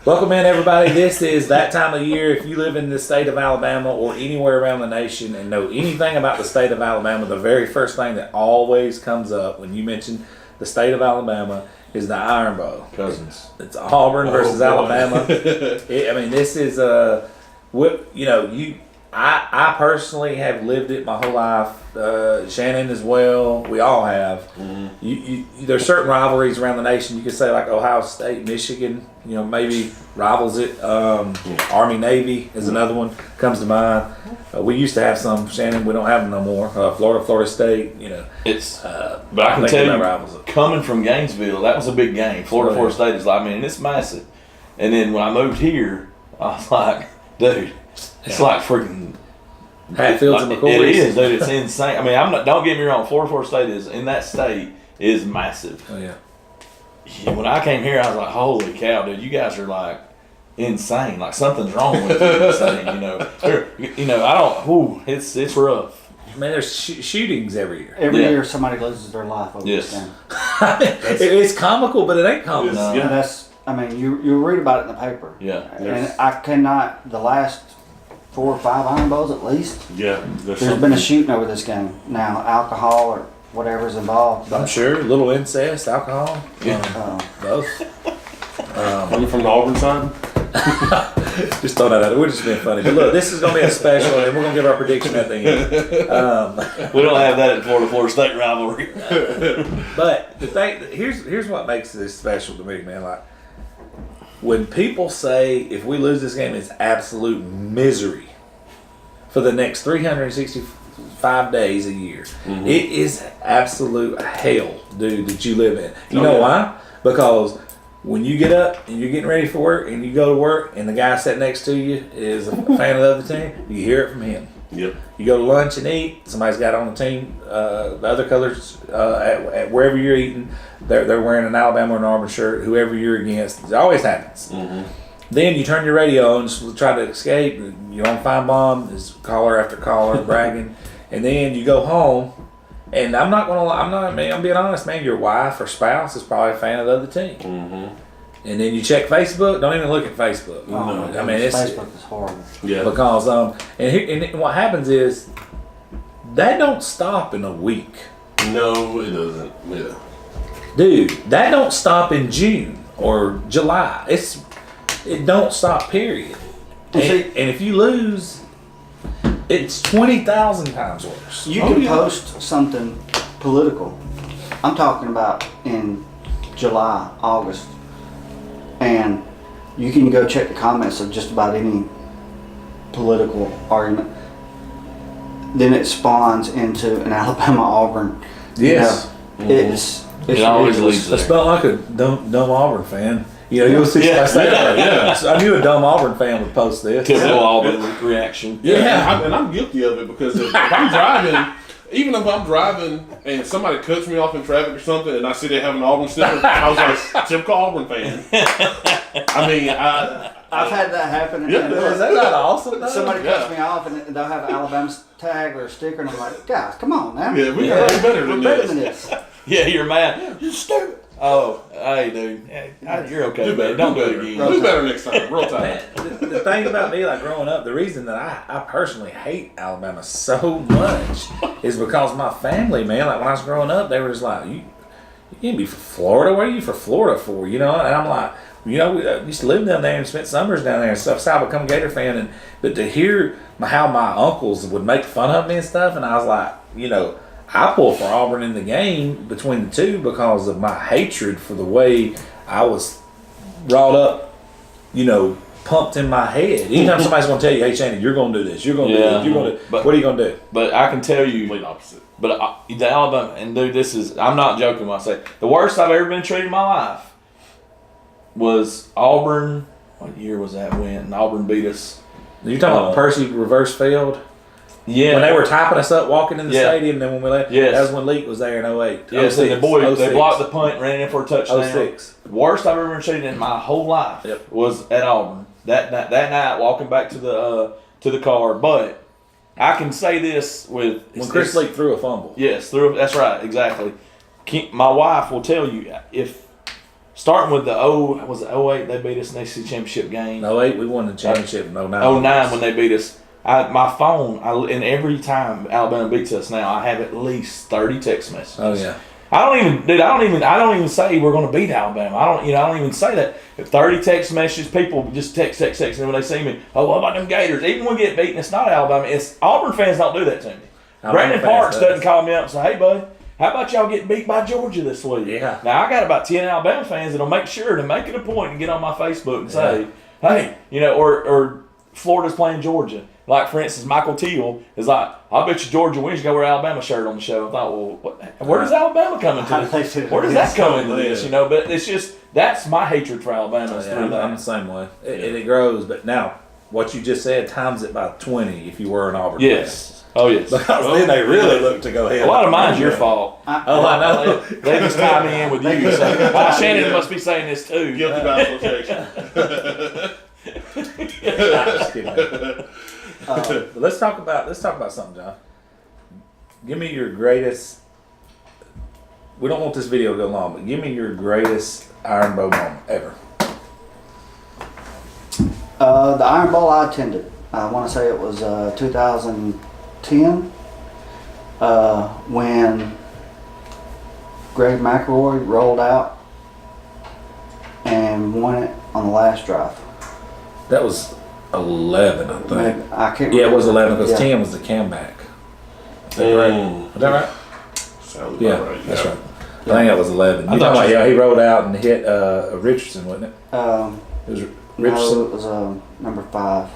Welcome in, everybody. This is that time of year. If you live in the state of Alabama or anywhere around the nation and know anything about the state of Alabama, the very first thing that always comes up when you mention the state of Alabama is the Iron Bowl. Cousins. It's Auburn versus Alabama. This is I personally have lived it my whole life. Shannon as well. We all have. Mm-hmm. There's certain rivalries around the nation. You could say like Ohio State, Michigan. Maybe rivals it. Army Navy is another one comes to mind. We used to have some. Shannon, we don't have them no more. Florida State. It's. But I can tell you, coming from Gainesville, that was a big game. Florida State is it's massive. And then when I moved here, I was like, dude. It's like freaking Hatfields and McCoys. It is, dude. It's insane. Don't get me wrong. Florida State is massive. Oh yeah. When I came here, I was like, holy cow, dude! You guys are like insane. Like something's wrong with you. It's rough. Man, there's shootings every year. Every year somebody loses their life over this game. It's comical, but it ain't comical. You read about it in the paper. Yeah. And I cannot, the last 4 or 5 Iron Bowls at least, there's been a shooting over this game. Now, alcohol or whatever's involved. I'm sure. A little incest, alcohol. Both. Are you from the Auburn side? Just throw that out. It would just been funny. But look, this is going to be a special, and we're going to give our prediction at the end. We don't have that at Florida State rivalry. But the thing, here's what makes this special to me, man. Like, when people say if we lose this game, it's absolute misery for the next 365 days a year. Mm-hmm. It is absolute hell, dude, that you live in. You know why? Because when you get up and you're getting ready for work and you go to work and the guy sitting next to you is a fan of the other team, you hear it from him. Yep. You go to lunch and eat. Somebody's got on the team, the other colors at wherever you're eating. They're wearing an Alabama or an Auburn shirt. Whoever you're against, it always happens. Mm-hmm. Then you turn your radio on and try to escape. You're on Feinbaum, there's caller after caller bragging, and then you go home. And I'm not gonna lie. I'm being honest, man. Your wife or spouse is probably a fan of the other team. Mm-hmm. And then you check Facebook. Don't even look at Facebook. Facebook is horrible. Yeah. Because and what happens is that don't stop in a week. No, it doesn't. Yeah. Dude, that don't stop in June or July. It don't stop. Period. And if you lose, it's 20,000 times worse. You can post something political. I'm talking about in July, August. And you can go check the comments of just about any political argument. Then it spawns into an Alabama-Auburn. Yes. It always leads there. It's about like a dumb Auburn fan. You'll see somebody say that. I knew a dumb Auburn fan would post this. Typical Auburn reaction. Yeah. And I'm guilty of it because if I'm driving, even if I'm driving and somebody cuts me off in traffic or something and I see they have an Auburn sticker, I was like, typical Auburn fan. I've had that happen. Yeah, is that not awesome? Though? Somebody cuts me off and they'll have an Alabama tag or a sticker and I'm like, guys, come on now. Yeah, we're better than this. Yeah, you're mad. You're stupid. Oh, hey, dude. You're okay, man. Don't do it again. Do better next time. Real time. The thing about me, like growing up, the reason that I personally hate Alabama so much is because my family, man, like when I was growing up, they were just like, you can't be from Florida. What are you for Florida for? And I'm like, we used to live down there and spent summers down there and stuff. So I become a Gator fan, but to hear how my uncles would make fun of me and stuff, and I was like, I pull for Auburn in the game between the two because of my hatred for the way I was brought up, pumped in my head. Anytime somebody's going to tell you, hey, Shannon, you're going to do this, you're going to do this, you're going to what are you going to do? But I can tell you, complete opposite. But the Alabama, and dude, I'm not joking when I say the worst I've ever been treated in my life was Auburn. What year was that when Auburn beat us? You're talking about Percy reverse field? Yeah. When they were typing us up walking in the stadium, then when we left, that was when Leak was there in 08. Yes, and the boys, they blocked the punt, ran in for a touchdown. 06. Worst I've ever been treated in my whole life was at Auburn. That night, walking back to the car. But I can say this with when Chris Leak threw a fumble. Yes, that's right, exactly. My wife will tell you if starting with the was it 08 they beat us in the SEC championship game. No, 08 we won the championship. No, 09. 09 when they beat us. My phone, and every time Alabama beats us now, I have at least 30 text messages. Oh yeah. I don't even say we're going to beat Alabama. I don't even say that. If 30 text messages, people just text, and when they see me, oh, what about them Gators? Even when we get beaten, it's not Alabama. It's Auburn fans don't do that to me. Brandon Parks doesn't call me up and say, hey, bud, how about y'all get beat by Georgia this week? Yeah. Now, I got about 10 Alabama fans that'll make sure to make it a point and get on my Facebook and say, hey, or Florida's playing Georgia. Like, for instance, Michael Teal is like, I bet you Georgia wins. You got to wear Alabama shirt on the show. I thought, well, where does Alabama come into this? Where does that come into this? But it's just, that's my hatred for Alabama. I'm the same way. It grows. But now, what you just said times it by 20 if you were an Auburn Yes. Fan. Oh, yes. Because then they really look to go ahead. A lot of mine's your fault. I know. They just tie me in with you. So, Shannon must be saying this too. Guilty by association. Just kidding. But let's talk about something, John. Give me your greatest. We don't want this video to go long, but give me your greatest Iron Bowl moment ever. The Iron Bowl I attended, I want to say it was 2010, when Greg McElroy rolled out and won it on the last drive. That was 11, I think. I can't remember. Yeah, it was 11 because 10 was the comeback. Is that right? Is that right? Sounds Yeah, about right. that's right. I think that was 11. I thought he rolled out and hit Richardson, wasn't it? It was Richardson. No, it was number 5.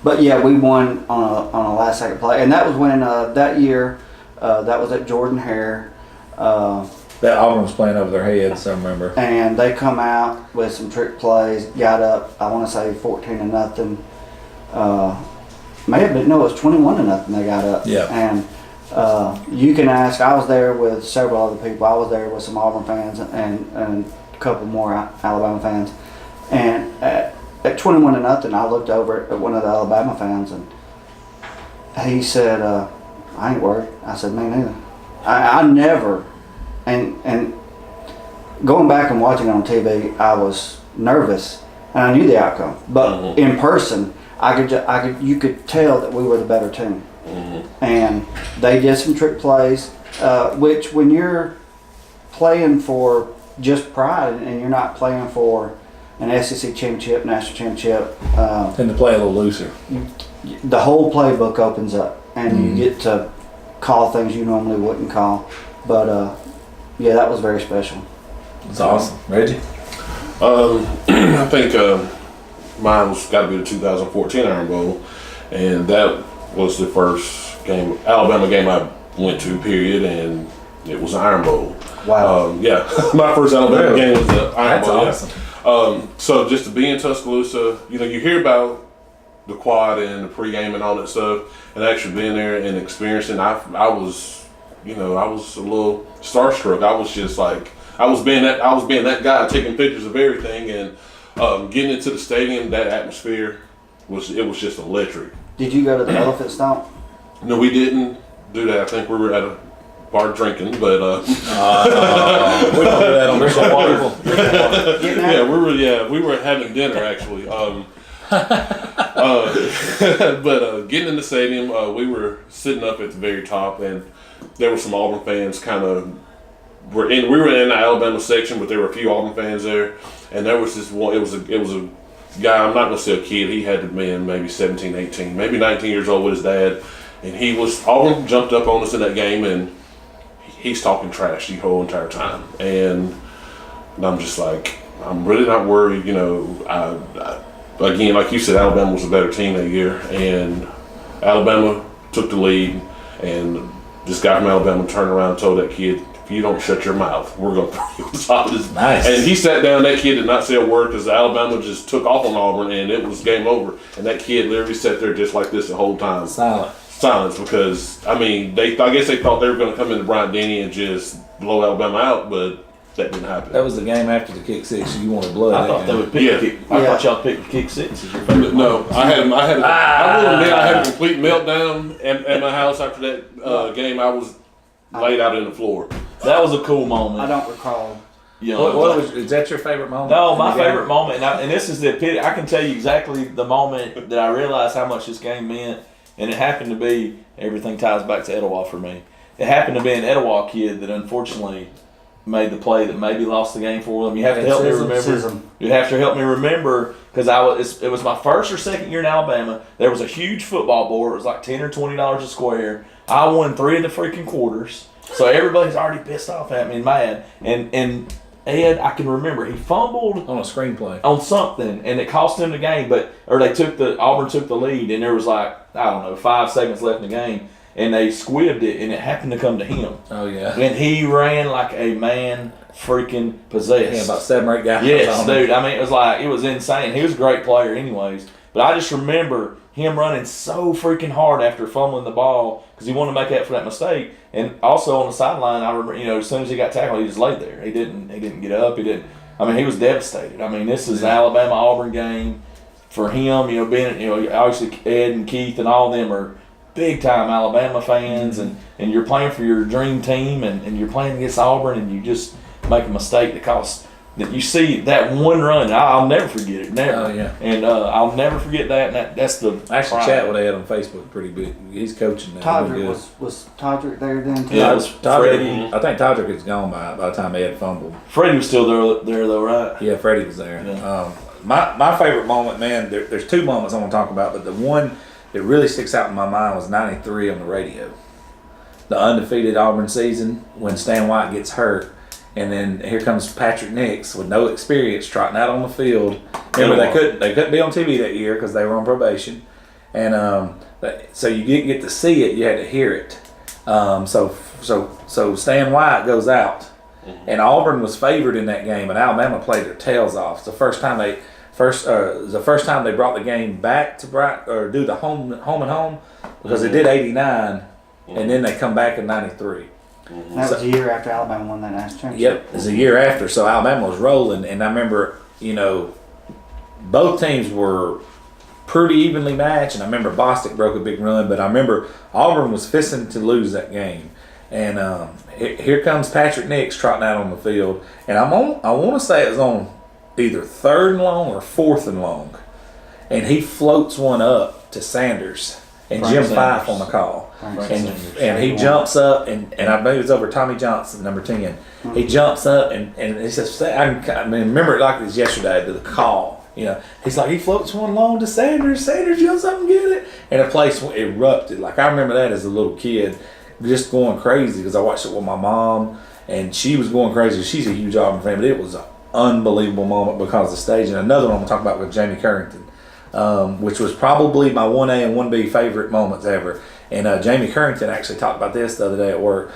But yeah, we won on a last second play, and that was when that year that was at Jordan Hare. That Auburn was playing over their heads, I remember. And they come out with some trick plays, got up, I want to say 14-0. May have been, no, it was 21-0 they got up. Yeah. And you can ask, I was there with several other people. I was there with some Auburn fans and a couple more Alabama fans. And at 21-0, I looked over at one of the Alabama fans and he said, I ain't worried. I said, me neither. I never. And going back and watching it on TV, I was nervous, and I knew the outcome. But in person, you could tell that we were the better team. And they did some trick plays, which when you're playing for just pride and you're not playing for an SEC championship, national championship, Tend to play a little looser. the whole playbook opens up, and you get to call things you normally wouldn't call. But yeah, that was very special. It's awesome. Reggie? I think mine was got to be the 2014 Iron Bowl, and that was the first Alabama game I went to, period, and it was an Iron Bowl. Wow. Yeah, my first Alabama game was the Iron That's Bowl. awesome. So just to be in Tuscaloosa, you hear about the quad and the pregame and all that stuff, and actually being there and experiencing, I was a little starstruck. I was just like, I was being that guy taking pictures of everything, and getting into the stadium, that atmosphere was just electric. Did you go to the Elephant Stomp? No, we didn't do that. I think we were at a bar drinking, but We don't do that on the show. we were having dinner actually. But getting in the stadium, we were sitting up at the very top, and there were some Auburn fans we were in the Alabama section, but there were a few Auburn fans there, and there was this one. It was a guy. I'm not gonna say a kid. He had to be maybe 17, 18, maybe 19 years old with his dad, and Auburn jumped up on us in that game, and he's talking trash the whole entire time, and I'm just like, I'm really not worried. Again, like you said, Alabama was a better team that year, and Alabama took the lead, and this guy from Alabama turned around and told that kid, if you don't shut your mouth, we're going to throw you on top of this. Nice. And he sat down, that kid did not say a word because Alabama just took off on Auburn, and it was game over. And that kid literally sat there just like this the whole time. Silence, because, I guess they thought they were going to come into Bryant-Denny and just blow Alabama out, but that didn't happen. That was the game after the kick six. You wanted blood. I thought they would pick the kick. I thought y'all picked the kick six as your favorite. No, I will admit I had a complete meltdown at my house after that game. I was laid out in the floor. That was a cool moment. I don't recall young. Is that your favorite moment? No, my favorite moment, and this is the epitome. I can tell you exactly the moment that I realized how much this game meant, and it happened to be, everything ties back to Etowah for me. It happened to be an Etowah kid that unfortunately made the play that maybe lost the game for them. You have to help me remember. You have to help me remember because it was my first or second year in Alabama. There was a huge football board. It was like $10 or $20 a square. I won 3 of the freaking quarters, so everybody's already pissed off at me and mad. And Ed, I can remember he fumbled on a screenplay on something, and it cost him the game. Auburn took the lead, and there was like, I don't know, 5 seconds left in the game. And they squibbed it, and it happened to come to him. Oh, yeah. And he ran like a man freaking possessed. Yeah, about 7 or 8 guys. Yes, dude. I mean, it was insane. He was a great player anyways. But I just remember him running so freaking hard after fumbling the ball because he wanted to make up for that mistake. And also on the sideline, I remember, as soon as he got tackled, he just laid there. He didn't get up. He was devastated. I mean, this is an Alabama-Auburn game for him. Being, obviously Ed and Keith and all of them are big time Alabama fans, and you're playing for your dream team, and you're playing against Auburn, and you just make a mistake that you see that one run. I'll never forget it, never. Oh, yeah. And I'll never forget that. And that's the I actually chat with Ed on Facebook pretty big. He's coaching now. Todrick was Todrick there then too? Yeah, it was Freddie. I think Todrick is gone by the time Ed fumbled. Freddie was still there though, right? Yeah, Freddie was there. Yeah. My favorite moment, man. There's 2 moments I want to talk about, but the one that really sticks out in my mind was '93 on the radio. The undefeated Auburn season when Stan White gets hurt, and then here comes Patrick Nix with no experience trotting out on the field. Remember, they couldn't be on TV that year because they were on probation, and so you didn't get to see it; you had to hear it. So Stan White goes out, and Auburn was favored in that game, and Alabama played their tails off. It's the first time they brought the game back to do the home and home because they did '89, and then they come back in '93. That was a year after Alabama won that national championship. Yep, it was a year after, so Alabama was rolling, and I remember, both teams were pretty evenly matched, and I remember Bostic broke a big run, but I remember Auburn was fisting to lose that game, and here comes Patrick Nix trotting out on the field, and I want to say it was on either 3rd and long or 4th and long, and he floats one up to Sanders and Frank Jim Sanders. Fife on the call, and he jumps up and I believe it's over Tommy Johnson, number 10. He jumps up and he says, I remember it like it was yesterday to the call. He's like, he floats one long to Sanders. Sanders jumps up and get it, and the place erupted. Like I remember that as a little kid, just going crazy because I watched it with my mom, and she was going crazy. She's a huge Auburn fan, but it was unbelievable moment because of the stage. And another one I'm going to talk about with Jamie Currington, which was probably my 1A and 1B favorite moments ever. And Jamie Currington actually talked about this the other day at work.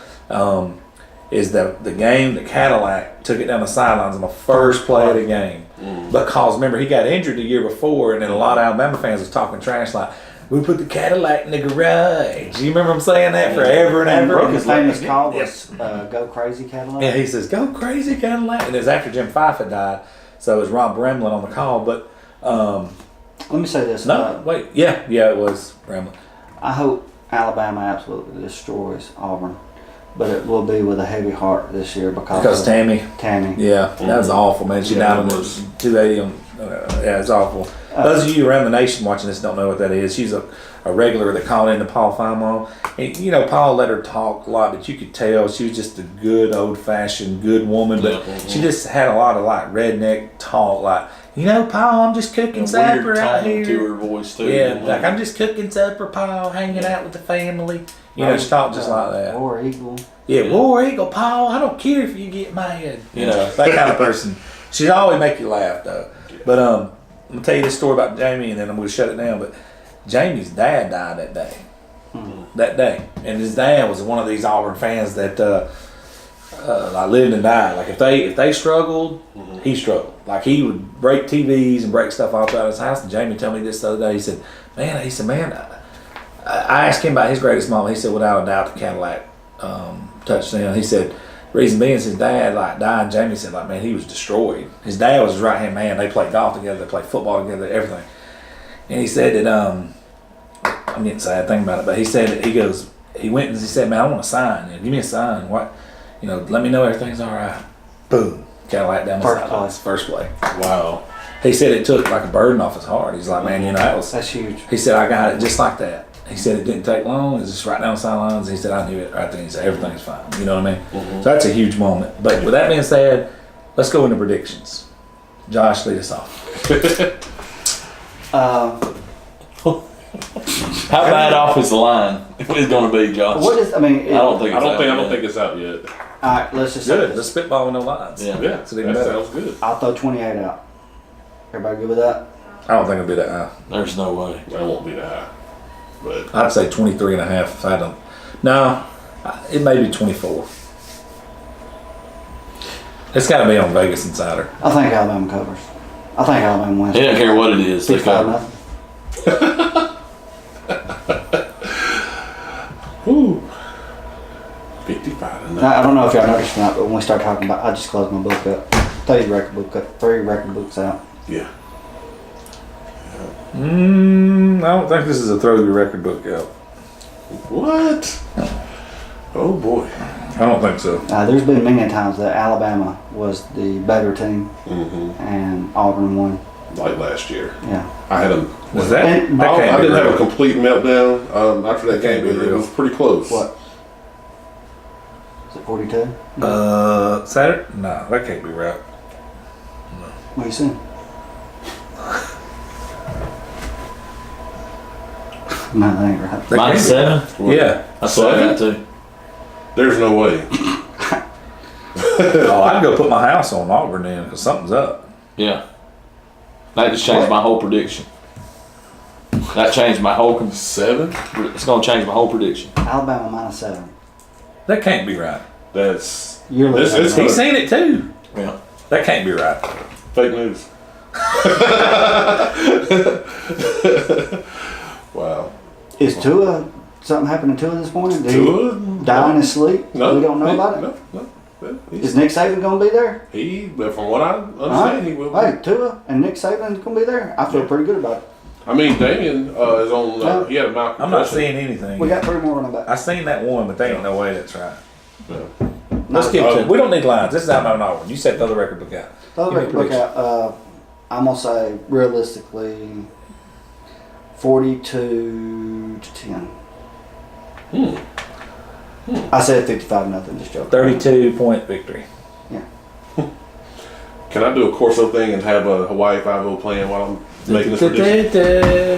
Is the game that Cadillac took it down the sidelines on the first play of the game. Because remember, he got injured the year before, and then a lot of Alabama fans was talking trash like, we put the Cadillac in the garage. You remember him saying that forever and ever? And his famous call was Go Crazy Cadillac. Yeah, he says, Go Crazy Cadillac. And it was after Jim Fife had died, so it was Rob Bramlin on the call. But let me say this. Yeah, it was Bramlin. I hope Alabama absolutely destroys Auburn, but it will be with a heavy heart this year because Tammy. Yeah, that was awful, man. She died on the 280 yeah, it's awful. Those of you around the nation watching this don't know what that is. She's a regular that called in to Paul Fimo. And, Paul let her talk a lot, but you could tell she was just a good, old-fashioned, good woman. But she just had a lot of, redneck talk. Paul, I'm just cooking supper out here. To her voice, too. Yeah, I'm just cooking supper, Paul, hanging out with the family. She talked just like that. War Eagle. Yeah, War Eagle, Paul, I don't care if you get mad. That kind of person. She'd always make you laugh, though. But I'm going to tell you this story about Jamie, and then I'm going to shut it down. But Jamie's dad died that day. That day. And his dad was one of these Auburn fans that lived and died. Like, if they struggled, he struggled. Like, he would break TVs and break stuff off out of his house. And Jamie told me this the other day. He said, man, I asked him about his greatest moment. He said, without a doubt, the Cadillac touchdown. He said, reason being is his dad died. Jamie said, man, he was destroyed. His dad was his right hand man. They played golf together. They played football together. Everything. And he said that I'm getting sad thinking about it. But he said that he went and he said, man, I want a sign. Give me a sign. What? Let me know everything's all right. Boom. Cadillac down the First sidelines. First play. Wow. He said it took like a burden off his heart. He's like, man, that was. That's huge. He said, I got it just like that. He said it didn't take long. It was just right down the sidelines. He said, I knew it right then. He said, everything's fine. You know what I mean? So that's a huge moment. But with that being said, let's go into predictions. Josh, lead us off. How bad off is the line? It's going to be, Josh. What is? I mean, I don't think. I don't think it's out yet. All right, let's just say Good. this. Let's spitball with no lines. Yeah. Yeah, So even that better. sounds good. I'll throw 28 out. Everybody good with that? I don't think it'll be that high. There's no way. That won't be that high. But I'd say 23 and a half if I don't. No, it may be 24. It's got to be on Vegas Insider. I think Alabama covers. I think Alabama wins. They don't care what it is. They 55 cover. nothing. whew, 55 and Now, I don't know if y'all noticed or not, but when we start talking about, I just closed my book up. 3 record books out. Yeah. I don't think this is a throw your record book out. What? Oh boy. I don't think so. There's been many times that Alabama was the better team and Auburn won. Like last year. Yeah. I had a. Was that? And- that can't I be didn't have a real. complete meltdown after that game, Can't be but it real. was pretty close. What? Is it 42? Saturday? No, that can't be right. What are you saying? No, that ain't right. That Minus can't 7. be. Yeah. I saw that too. There's no way. Oh, I'd go put my house on Auburn then because something's up. Yeah. That just changed my whole prediction. That changed my whole. 7? It's going to change my whole prediction. Alabama minus 7. That can't be right. That's You're This looking is- at He's seen it too. Yeah. That can't be right. fake news. Wow. Is Tua, something happened to Tua this morning? Did Tua? he die in his sleep? No. We don't know about it? No. Is Nick Saban going to be there? But from what I understand, he will. Hey, Tua and Nick Saban's going to be there? I feel pretty good about it. I mean, Damian is on. He had a mouth I'm not concussion. seeing anything. We got 3 more running backs. I seen that one, but there ain't no way that's right. Yeah. Let's keep to it. We don't need lines. This is Alabama and Auburn. You said the other record book out. Throw the Give me a record book prediction. out. I'm going to say, realistically, 42-10. I said 55-0, just joking. 32-point victory. Can I do a Corso thing and have a Hawaii 5-0 playing while I'm making this prediction? You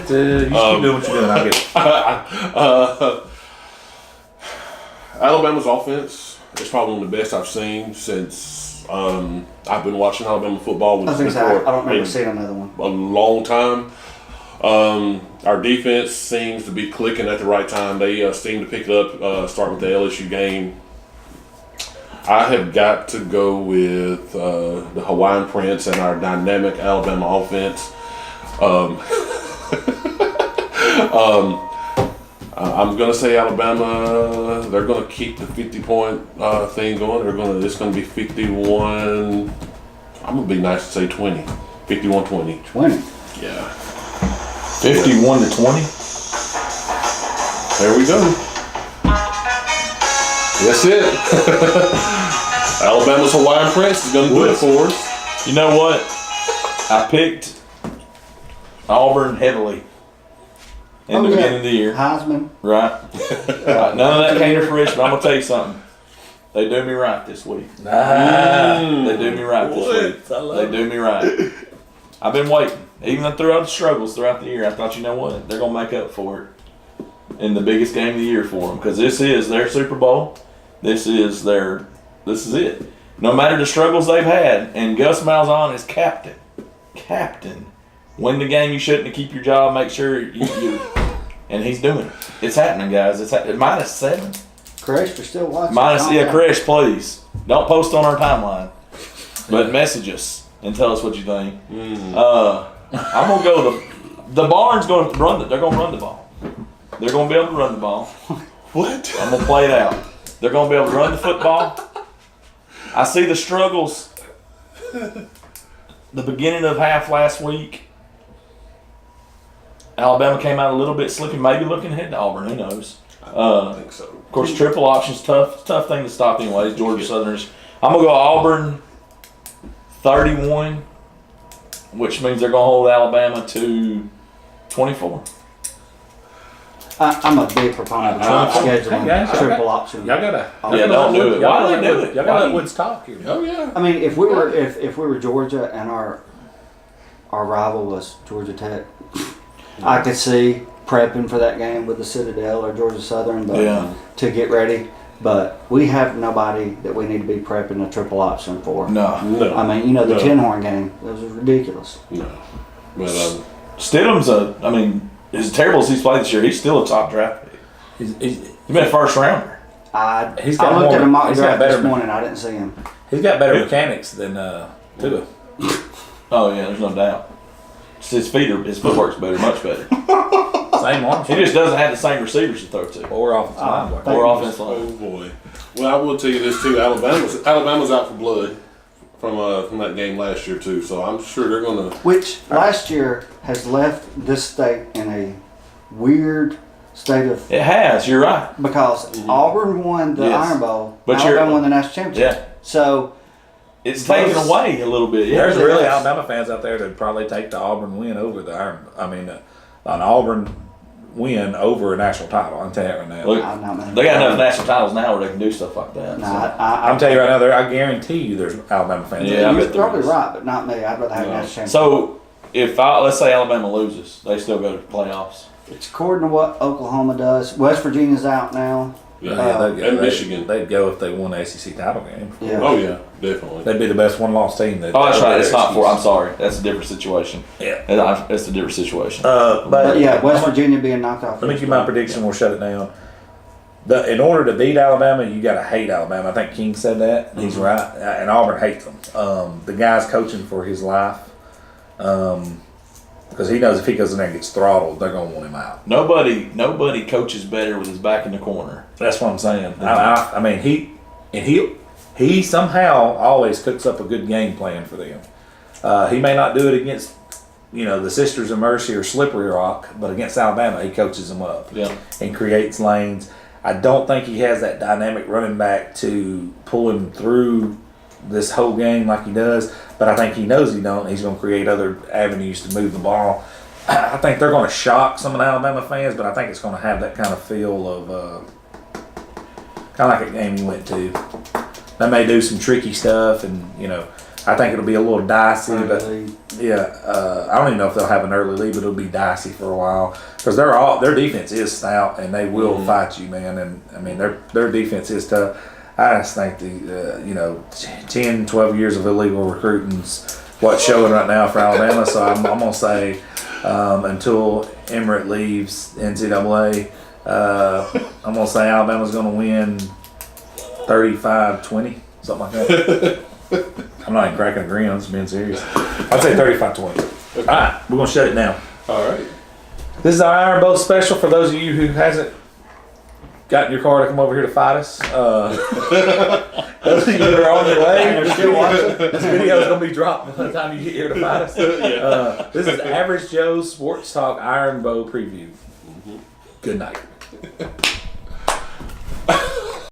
keep doing what you're doing. I'll get it. Alabama's offense is probably one of the best I've seen since I've been watching Alabama football. I was going to say, I don't remember seeing another one. a long time. Our defense seems to be clicking at the right time. They seem to pick it up, starting with the LSU game. I have got to go with the Hawaiian Prince and our dynamic Alabama offense. I'm gonna say Alabama. They're gonna keep the 50-point thing going. It's gonna be 51. I'm gonna be nice to say 20. 51-20. 20. Yeah. 51-20. There we go. That's it. Alabama's Hawaiian Prince is going to do it for us. You know what? I picked Auburn heavily in the beginning of the year. Heisman. Right? None of that came to fruition, but I'm going to tell you something. They do me right this week. They do me right this week. They do me right. I've been waiting. Even throughout the struggles throughout the year, I thought, you know what? They're going to make up for it in the biggest game of the year for them. Because this is their Super Bowl. This is it. No matter the struggles they've had, and Gus Malzahn is captain. Win the game you shouldn't to keep your job, make sure you and he's doing it. It's happening, guys. It's minus 7. Chris, we're still watching. Chris, please. Don't post on our timeline. But message us and tell us what you think. I'm gonna go the Barnes gonna run they're gonna run the ball. They're gonna be able to run the ball. What? I'm gonna play it out. They're gonna be able to run the football. I see the struggles. The beginning of half last week, Alabama came out a little bit slippy, maybe looking ahead to Auburn. Who knows? I think so. Of course, triple options tough thing to stop anyways. Georgia Southerners. I'm gonna go Auburn 31, which means they're going to hold Alabama to 24. I'm a big proponent of scheduling Hey guys, triple option. Y'all gotta. Yeah, don't do it. Why do they do it? Y'all gotta let Woods talk here. Oh yeah. I mean, if we were Georgia and our rival was Georgia Tech, I could see prepping for that game with the Citadel or Georgia Southern, but Yeah. to get ready. But we have nobody that we need to be prepping a triple option for. No. No. I mean, the No. Tin Horn game, that was ridiculous. No. But Stidham's as terrible as he's played this year, he's still a top draft pick. He's He's been a first rounder. He's I got looked more- at a mock he's got draft better this me- morning. I didn't see him. got better mechanics than Tua. Oh yeah, there's no doubt. His footwork's better, much better. Same arm. He just doesn't have the same receivers to throw to. Or offensive line. thank Or you. offense oh line. boy. Well, I will tell you this too. Alabama's out for blood from that game last year too. So I'm sure they're gonna. Which last year has left this state in a weird state of It has. You're right. because Auburn won the Yes. Iron Bowl, But Alabama won the national championship. Yeah. So It's taken Both- away a little bit. Yeah. There's really really is. Alabama fans out there that probably take the Auburn win over the Iron. An Auburn win over a national title. I'm telling you right now. Look, I'm not mad. they got enough national titles now where they can do stuff like that. Nah, so. I'm telling you right now, I guarantee you, there's Alabama fans. Yeah, I You're bet there probably is. right, but not me. I'd rather have No. a national championship. So if let's say Alabama loses, they still go to the playoffs. It's according to what Oklahoma does. West Virginia's out now. Yeah, Yeah. they'd go. And Michigan. They'd go if they won the ACC title game. Yeah. Oh yeah, definitely. They'd be the best one-loss team. Oh, that's right. It's not for. I'm sorry. That's a different situation. Yeah. That's a different situation. But yeah, West Virginia being knocked off. Let me give my prediction. We'll shut it down. In order to beat Alabama, you got to hate Alabama. I think King said that. He's right. And Auburn hates them. The guy's coaching for his life because he knows if he goes in there and gets throttled, they're going to want him out. Nobody coaches better with his back in the corner. That's what I'm saying. I mean, he somehow always cooks up a good game plan for them. He may not do it against the Sisters of Mercy or Slippery Rock, but against Alabama, he coaches them up. Yeah. And creates lanes. I don't think he has that dynamic running back to pull him through this whole game like he does, but I think he knows he don't. He's going to create other avenues to move the ball. I think they're going to shock some of the Alabama fans, but I think it's going to have that kind of feel of kind of like a game you went to. They may do some tricky stuff, and I think it'll be a little dicey, but yeah, I don't even know if they'll have an early lead, but it'll be dicey for a while because their defense is stout and they will fight you, man. And I mean their defense is tough. I just think the 10, 12 years of illegal recruiting's what's showing right now for Alabama. So I'm gonna say until Emmerich leaves NCAA, I'm gonna say Alabama's gonna win 35-20, something like that. I'm not even cracking a grin, I'm just being serious. I'd say 35-20. All right, we're going to shut it down. All right. This is our Iron Bowl special for those of you who hasn't gotten your car to come over here to fight us. Those of you who are on your way, They're still watching. this video is going to be dropped by the time you get here to fight us. This is Average Joe's Sports Talk Iron Bowl preview. Good night.